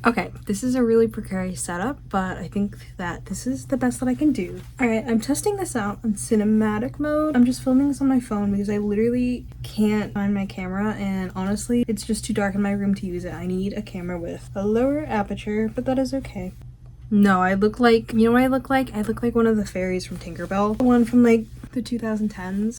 Okay, this is a really precarious setup, but I think that this is the best that I can do. Alright, I'm testing this out on cinematic mode. I'm just filming this on my phone because I literally can't find my camera, and honestly, it's just too dark in my room to use it. I need a camera with a lower aperture, but that is okay. No, I look like, you know what I look like? I look like one of the fairies from Tinkerbell. The one from like the 2010s.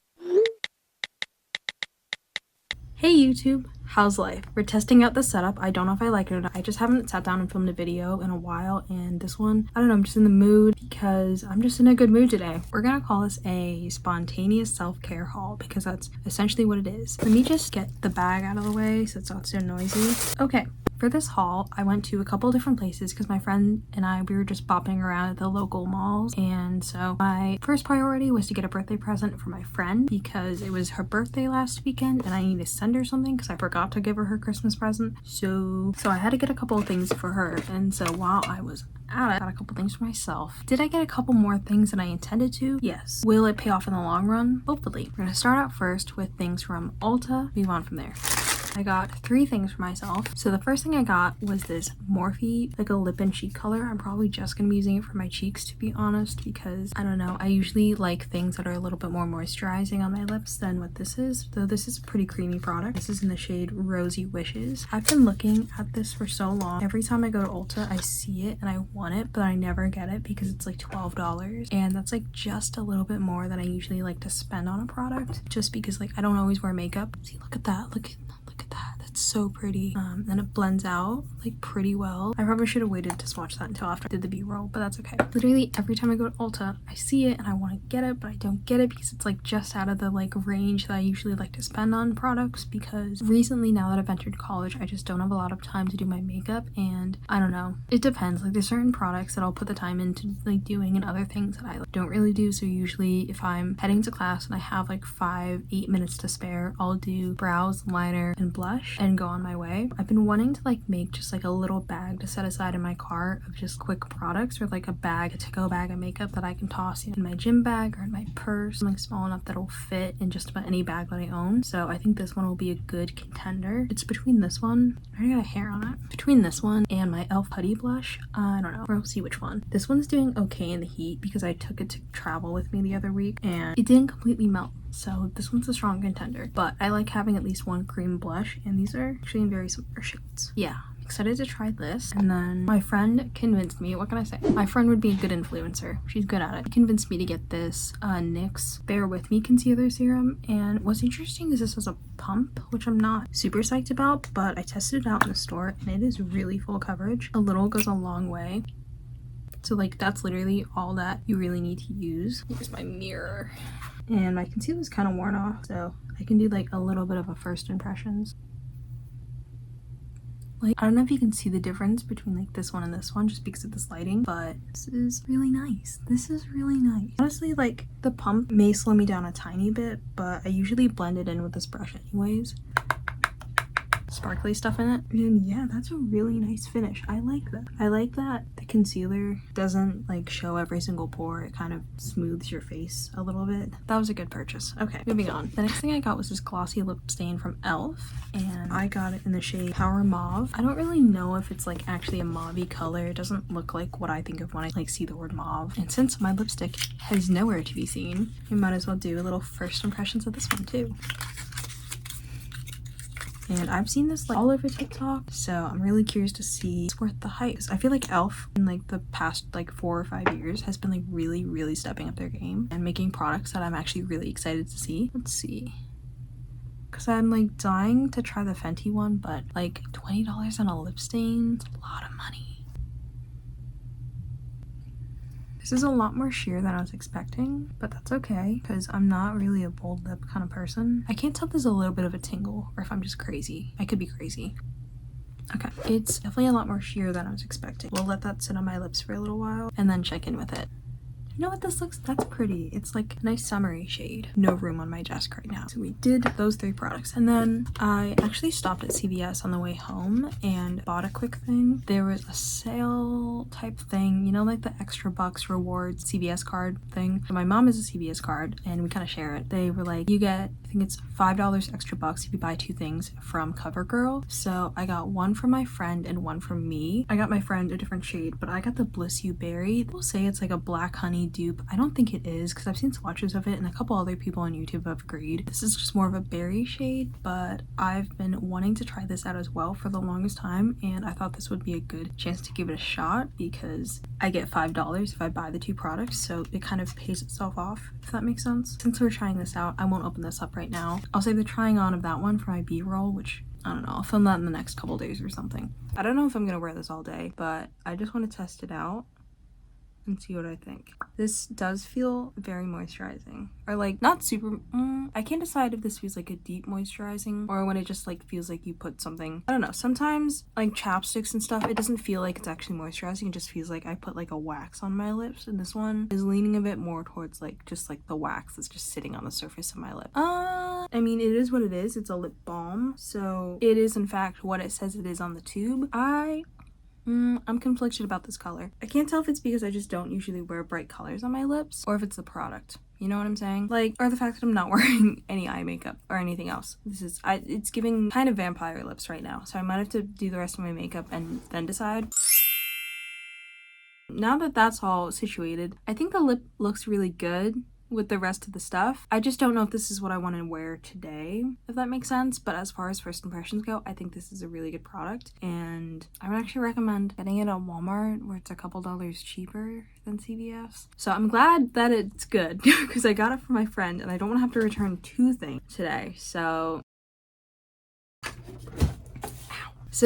Hey YouTube, how's life? We're testing out the setup. I don't know if I like it or not. I just haven't sat down and filmed a video in a while, and this one, I don't know, I'm just in the mood because I'm just in a good mood today. We're gonna call this a spontaneous self-care haul because that's essentially what it is. Let me just get the bag out of the way so it's not so noisy. Okay. For this haul, I went to a couple different places because my friend and I, we were just bopping around at the local malls. And so my first priority was to get a birthday present for my friend because it was her birthday last weekend and I need to send her something because I forgot to give her Christmas present. So I had to get a couple of things for her. And so while I was at it, I got a couple things for myself. Did I get a couple more things than I intended to? Yes. Will it pay off in the long run? Hopefully. We're gonna start out first with things from Ulta, move on from there. I got 3 things for myself. So the first thing I got was this Morphe, like a lip and cheek color. I'm probably just gonna be using it for my cheeks, to be honest, because I don't know, I usually like things that are a little bit more moisturizing on my lips than what this is, though this is a pretty creamy product. This is in the shade Rosy Wishes. I've been looking at this for so long. Every time I go to Ulta, I see it and I want it, but I never get it because it's like $12, and that's like just a little bit more than I usually like to spend on a product, just because like I don't always wear makeup. See, look at that, look at that. That's so pretty. And it blends out like pretty well. I probably should have waited to swatch that until after I did the b-roll, but that's okay. Literally every time I go to Ulta, I see it and I want to get it, but I don't get it because it's like just out of the like range that I usually like to spend on products, because recently, now that I've entered college, I just don't have a lot of time to do my makeup, and I don't know, it depends. Like there's certain products that I'll put the time into like doing and other things that I like, don't really do. So usually if I'm heading to class and I have like 5-8 minutes to spare, I'll do brows, liner, and blush and go on my way. I've been wanting to like make just like a little bag to set aside in my car of just quick products, or like a bag, a to-go bag of makeup that I can toss in my gym bag or in my purse, something small enough that'll fit in just about any bag that I own. So I think this one will be a good contender. It's between this one, I already got a hair on it, between this one and my e.l.f. Putty blush. I don't know, we'll see which one. This one's doing okay in the heat because I took it to travel with me the other week and it didn't completely melt. So this one's a strong contender, but I like having at least one cream blush, and these are actually in very similar shades. Yeah, excited to try this. And then my friend convinced me, what can I say? My friend would be a good influencer. She's good at it. She convinced me to get this NYX Bear With Me concealer serum. And what's interesting is this has a pump, which I'm not super psyched about, but I tested it out in the store and it is really full coverage. A little goes a long way. So like that's literally all that you really need to use. Here's my mirror. And my concealer is kind of worn off, so I can do like a little bit of a first impressions. Like, I don't know if you can see the difference between like this one and this one just because of this lighting, but this is really nice. This is really nice. Honestly, like the pump may slow me down a tiny bit, but I usually blend it in with this brush anyways. Sparkly stuff in it, and yeah, that's a really nice finish. I like that. I like that the concealer doesn't like show every single pore. It kind of smooths your face a little bit. That was a good purchase. Okay, moving on. The next thing I got was this glossy lip stain from e.l.f. and I got it in the shade Power Mauve. I don't really know if it's like actually a mauve-y color. It doesn't look like what I think of when I like see the word mauve, and since my lipstick has nowhere to be seen, we might as well do a little first impressions of this one too. And I've seen this like all over TikTok, so I'm really curious to see it's worth the hype. I feel like e.l.f. in like the past like 4 or 5 years has been like really stepping up their game and making products that I'm actually really excited to see. Let's see. Because I'm like dying to try the Fenty one, but like $20 on a lip stain, it's a lot of money. This is a lot more sheer than I was expecting, but that's okay because I'm not really a bold lip kind of person. I can't tell if there's a little bit of a tingle or if I'm just crazy. I could be crazy. Okay, it's definitely a lot more sheer than I was expecting. We'll let that sit on my lips for a little while and then check in with it. You know what this looks, that's pretty. It's like a nice summery shade. No room on my desk right now. So we did those 3 products. And then I actually stopped at CVS on the way home and bought a quick thing. There was a sale type thing, you know, like the extra bucks rewards CVS card thing. So my mom has a CVS card and we kind of share it. They were like, you get, I think it's $5 extra bucks if you buy 2 things from CoverGirl. So I got one from my friend and one from me. I got my friend a different shade, but I got the Bliss You Berry. People say it's like a black honey dupe. I don't think it is because I've seen swatches of it and a couple other people on YouTube have agreed. This is just more of a berry shade, but I've been wanting to try this out as well for the longest time, and I thought this would be a good chance to give it a shot because I get $5 if I buy the 2 products, so it kind of pays itself off, if that makes sense. Since we're trying this out, I won't open this up right now. I'll save the trying on of that one for my B-roll, which I don't know, I'll film that in the next couple days or something. I don't know if I'm gonna wear this all day, but I just want to test it out and see what I think. This does feel very moisturizing, or like not super, I can't decide if this feels like a deep moisturizing or when it just like feels like you put something, I don't know, sometimes like chapsticks and stuff, it doesn't feel like it's actually moisturizing, it just feels like I put like a wax on my lips, and this one is leaning a bit more towards like just like the wax that's just sitting on the surface of my lip. I mean, it is what it is, it's a lip balm, so it is in fact what it says it is on the tube. I'm conflicted about this color. I can't tell if it's because I just don't usually wear bright colors on my lips or if it's the product. You know what I'm saying? Like, or the fact that I'm not wearing any eye makeup or anything else. It's giving kind of vampire lips right now. So I might have to do the rest of my makeup and then decide. Now that that's all situated, I think the lip looks really good with the rest of the stuff. I just don't know if this is what I want to wear today, if that makes sense. But as far as first impressions go, I think this is a really good product, and I would actually recommend getting it at Walmart where it's a couple dollars cheaper than CVS. So I'm glad that it's good because I got it for my friend and I don't want to have to return 2 things today. So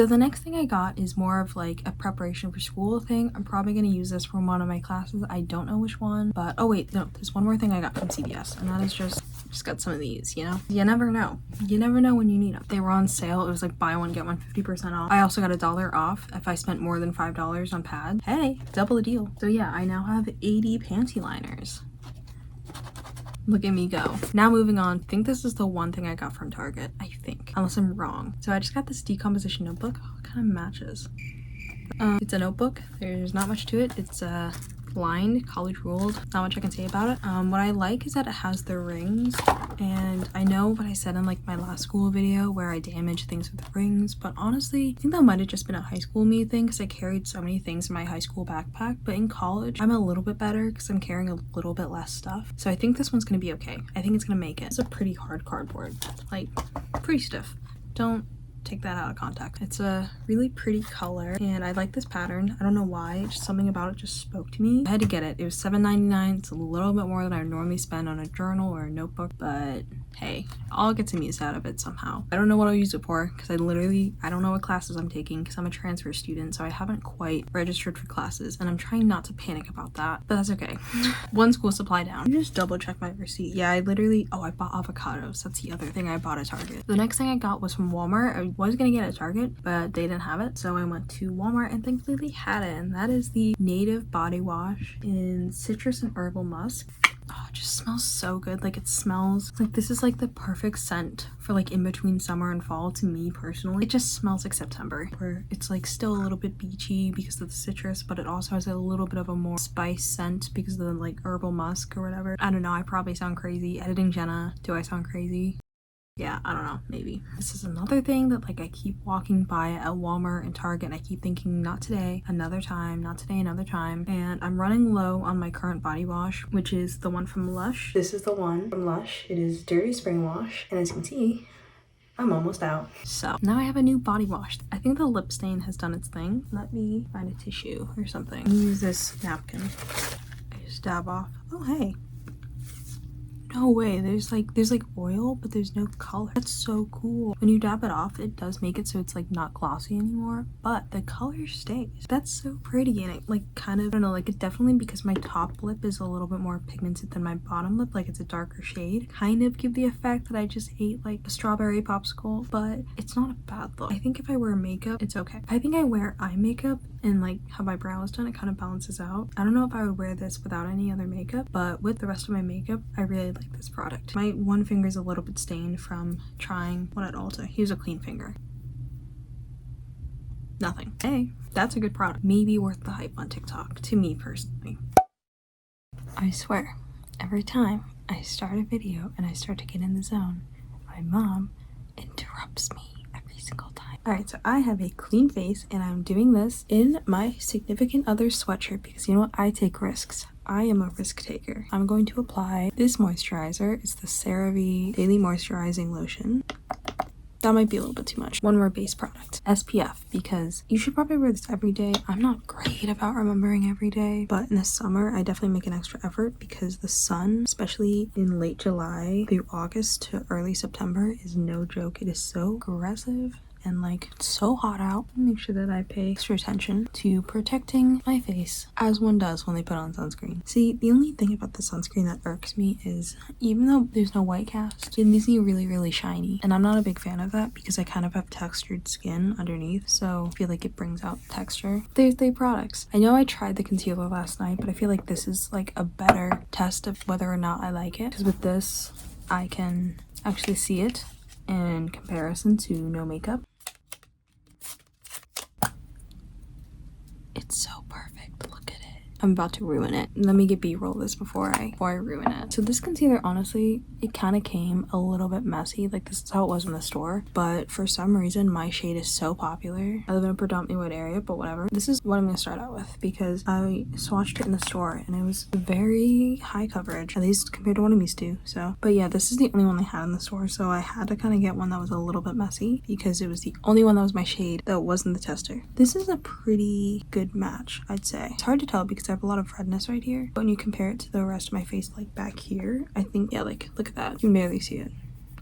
the next thing I got is more of like a preparation for school thing. I'm probably going to use this from one of my classes. I don't know which one, but oh wait, no, there's one more thing I got from CVS, and that is just got some of these, you know? You never know. You never know when you need them. They were on sale. It was like buy one, get one 50% off. I also got $1 off if I spent more than $5 on pads. Hey, double the deal. So yeah, I now have 80 panty liners. Look at me go. Now moving on, I think this is the one thing I got from Target, I think, unless I'm wrong. So I just got this decomposition notebook. Oh, it kind of matches. It's a notebook. There's not much to it. It's lined, college ruled. Not much I can say about it. What I like is that it has the rings, and I know what I said in like my last school video where I damaged things with the rings, but honestly, I think that might have just been a high school me thing because I carried so many things in my high school backpack, but in college, I'm a little bit better because I'm carrying a little bit less stuff. So I think this one's gonna be okay. I think it's gonna make it. It's a pretty hard cardboard, like pretty stiff. Don't take that out of context. It's a really pretty color and I like this pattern. I don't know why, just something about it just spoke to me. I had to get it. It was $7.99. It's a little bit more than I normally spend on a journal or a notebook, but hey, I'll get some use out of it somehow. I don't know what I'll use it for because I don't know what classes I'm taking because I'm a transfer student, so I haven't quite registered for classes and I'm trying not to panic about that, but that's okay. One school supply down. Let me just double check my receipt. Yeah, I bought avocados. That's the other thing I bought at Target. The next thing I got was from Walmart. I was gonna get it at Target, but they didn't have it, so I went to Walmart and thankfully they had it, and that is the Native Body Wash in Citrus and Herbal Musk. Oh, it just smells so good. Like, it smells like this is like the perfect scent for like in between summer and fall to me personally. It just smells like September, where it's like still a little bit beachy because of the citrus, but it also has a little bit of a more spice scent because of the like herbal musk or whatever. I don't know, I probably sound crazy. Editing Jenna, do I sound crazy? Yeah, I don't know, maybe. This is another thing that like I keep walking by at Walmart and Target and I keep thinking, not today, another time, not today, another time. And I'm running low on my current body wash, which is the one from Lush. This is the one from Lush. It is Dirty Spring Wash. And as you can see, I'm almost out. So now I have a new body wash. I think the lip stain has done its thing. Let me find a tissue or something. Use this napkin. I just dab off. Oh, hey. No way, there's like oil, but there's no color. That's so cool. When you dab it off, it does make it so it's like not glossy anymore, but the color stays. That's so pretty, and it like kind of, I don't know, like it definitely, because my top lip is a little bit more pigmented than my bottom lip, like it's a darker shade, kind of give the effect that I just ate like a strawberry popsicle, but it's not a bad look. I think if I wear makeup, it's okay. I think I wear eye makeup and like how my brow is done, it kind of balances out. I don't know if I would wear this without any other makeup, but with the rest of my makeup, I really like this product. My one finger is a little bit stained from trying one at Ulta. Here's a clean finger. Nothing. Hey, that's a good product. Maybe worth the hype on TikTok, to me personally. I swear, every time I start a video and I start to get in the zone, my mom interrupts me every single time. Alright, so I have a clean face and I'm doing this in my significant other's sweatshirt because you know what? I take risks. I am a risk taker. I'm going to apply this moisturizer. It's the CeraVe Daily Moisturizing Lotion. That might be a little bit too much. One more base product. SPF, because you should probably wear this every day. I'm not great about remembering every day, but in the summer, I definitely make an extra effort because the sun, especially in late July through August to early September, is no joke. It is so aggressive and like it's so hot out. Make sure that I pay extra attention to protecting my face as one does when they put on sunscreen. See, the only thing about the sunscreen that irks me is even though there's no white cast, it leaves me really shiny, and I'm not a big fan of that because I kind of have textured skin underneath, so I feel like it brings out texture. There's the products. I know I tried the concealer last night, but I feel like this is like a better test of whether or not I like it, because with this I can actually see it in comparison to no makeup. It's so perfect. Look at it. I'm about to ruin it. Let me get B-roll this before I ruin it. So this concealer, honestly, it kind of came a little bit messy. Like this is how it was in the store, but for some reason my shade is so popular. I live in a predominantly white area, but whatever. This is what I'm gonna start out with because I swatched it in the store and it was very high coverage, at least compared to what I'm used to. So, but yeah, this is the only one they had in the store, so I had to kind of get one that was a little bit messy because it was the only one that was my shade that wasn't the tester. This is a pretty good match, I'd say. It's hard to tell because I have a lot of redness right here, but when you compare it to the rest of my face, like back here, I think, yeah, like look at that. You can barely see it.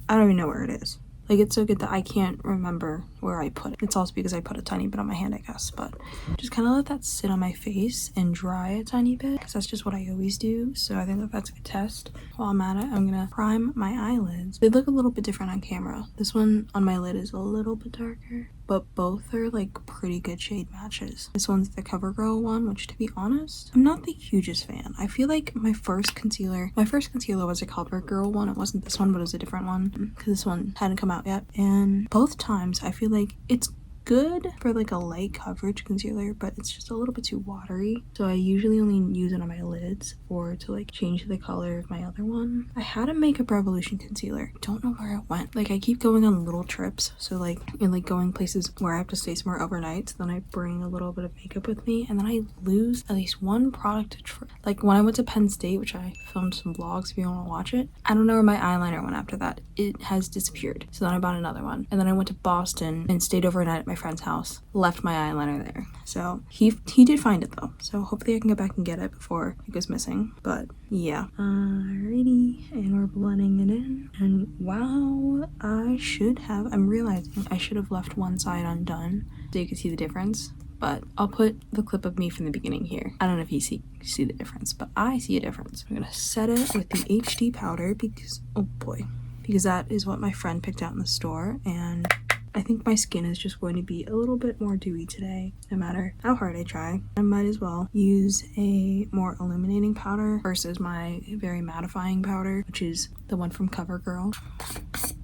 I don't even know where it is. Like it's so good that I can't remember where I put it. It's also because I put a tiny bit on my hand, I guess, but just kind of let that sit on my face and dry a tiny bit because that's just what I always do. So I think that that's a good test. While I'm at it, I'm gonna prime my eyelids. They look a little bit different on camera. This one on my lid is a little bit darker, but both are like pretty good shade matches. This one's the CoverGirl one, which to be honest, I'm not the hugest fan. I feel like my first concealer was a CoverGirl one. It wasn't this one, but it was a different one because this one hadn't come out yet. And both times I feel like it's good for like a light coverage concealer, but it's just a little bit too watery, so I usually only use it on my lids or to like change the color of my other one. I had a Makeup Revolution concealer, don't know where it went. Like I keep going on little trips, so like in like going places where I have to stay somewhere overnight, so then I bring a little bit of makeup with me and then I lose at least one product like when I went to Penn State, which I filmed some vlogs if you want to watch it. I don't know where my eyeliner went after that. It has disappeared, so then I bought another one, and then I went to Boston and stayed overnight at my friend's house, left my eyeliner there. So he did find it though, so hopefully I can go back and get it before it goes missing. But yeah, alrighty, and we're blending it in. And wow, I'm realizing I should have left one side undone so you can see the difference, but I'll put the clip of me from the beginning here. I don't know if you see the difference, but I see a difference. I'm gonna set it with the HD powder because, oh boy, because that is what my friend picked out in the store, and I think my skin is just going to be a little bit more dewy today, no matter how hard I try. I might as well use a more illuminating powder versus my very mattifying powder, which is the one from CoverGirl.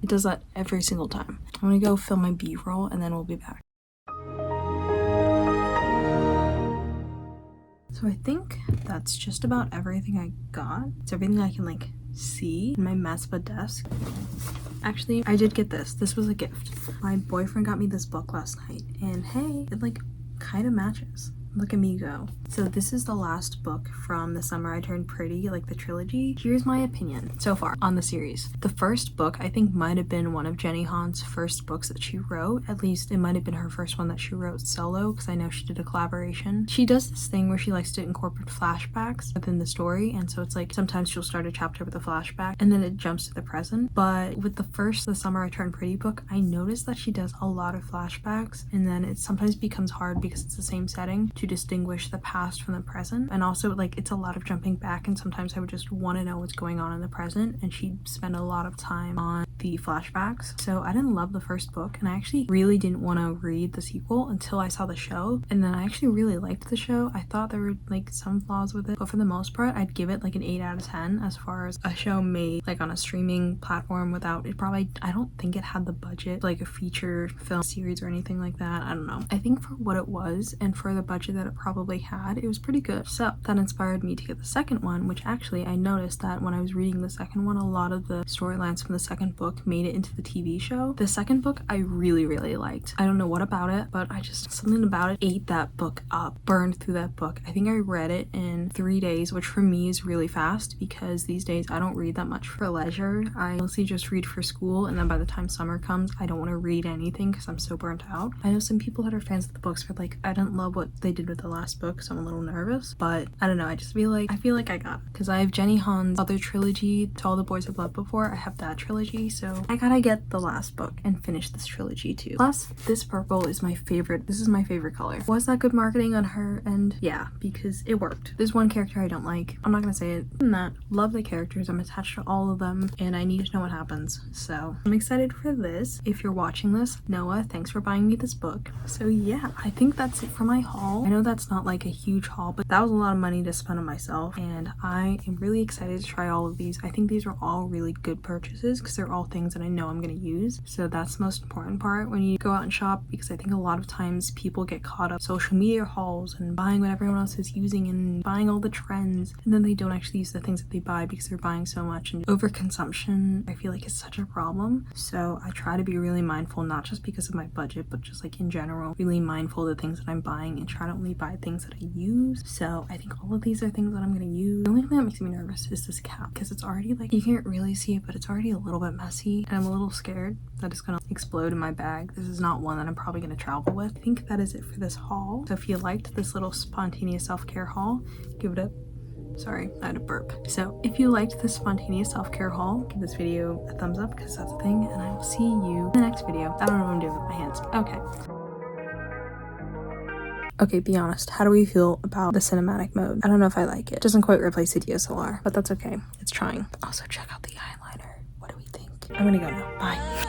It does that every single time. I'm gonna go film my B-roll and then we'll be back. So I think that's just about everything I got. It's everything I can like see in my Maspa desk. Actually, I did get this. This was a gift. My boyfriend got me this book last night, and hey, it like kind of matches. Look at me go. So this is the last book from The Summer I Turned Pretty, like the trilogy. Here's my opinion so far on the series. The first book I think might have been one of Jenny Han's first books that she wrote. At least it might have been her first one that she wrote solo, because I know she did a collaboration. She does this thing where she likes to incorporate flashbacks within the story, and so it's like sometimes she'll start a chapter with a flashback and then it jumps to the present. But with the first The Summer I Turned Pretty book, I noticed that she does a lot of flashbacks, and then it sometimes becomes hard because it's the same setting to distinguish the past from the present. And also, like, it's a lot of jumping back, and sometimes I would just want to know what's going on in the present, and she'd spend a lot of time on the flashbacks. So I didn't love the first book, and I actually really didn't want to read the sequel until I saw the show, and then I actually really liked the show. I thought there were like some flaws with it, but for the most part I'd give it like an 8 out of 10 as far as a show made like on a streaming platform without it. Probably, I don't think it had the budget like a feature film series or anything like that. I don't know. I think for what it was and for the budget that it probably had, it was pretty good. So that inspired me to get the second one, which actually I noticed that when I was reading the second one, a lot of the storylines from the second book made it into the TV show. The second book I really liked. I don't know what about it, but I just, something about it ate that book up, burned through that book. I think I read it in 3 days, which for me is really fast because these days I don't read that much for leisure. I mostly just read for school, and then by the time summer comes I don't want to read anything because I'm so burnt out. I know some people that are fans of the books, but like I didn't love what they did with the last book, so I'm a little nervous, but I don't know. I just feel like I got it because I have Jenny Han's other trilogy, To All the Boys I've Loved Before. I have that trilogy, so I gotta get the last book and finish this trilogy too. Plus, this purple is my favorite. This is my favorite color. Was that good marketing on her end? Yeah, because it worked. There's one character I don't like. I'm not gonna say it. Other than that, love the characters. I'm attached to all of them, and I need to know what happens. So I'm excited for this. If you're watching this, Noah, thanks for buying me this book. So yeah, I think that's it for my haul. I know that's not like a huge haul, but that was a lot of money to spend on myself, and I am really excited to try all of these. I think these are all really good purchases because they're all things that I know I'm gonna use. So that's the most important part when you go out and shop, because I think a lot of times people get caught up in social media hauls and buying what everyone else is using and buying all the trends, and then they don't actually use the things that they buy because they're buying so much. And overconsumption, I feel like, is such a problem. So I try to be really mindful, not just because of my budget, but just like in general, really mindful of the things that I'm buying and try to only buy things that I use. So I think all of these are things that I'm gonna use. The only thing that makes me nervous is this cap, because it's already like, you can't really see it, but it's already a little bit messy, and I'm a little scared that it's gonna explode in my bag. This is not one that I'm probably gonna travel with. I think that is it for this haul. So if you liked this little spontaneous self-care haul, give it a sorry, I had a burp. So if you liked this spontaneous self-care haul, give this video a thumbs up because that's a thing, and I will see you in the next video. I don't know what I'm doing with my hands. Okay, be honest. How do we feel about the cinematic mode? I don't know if I like it. It doesn't quite replace the DSLR, but that's okay. It's trying. Also, check out the eyeliner. What do we think? I'm gonna go now. Bye.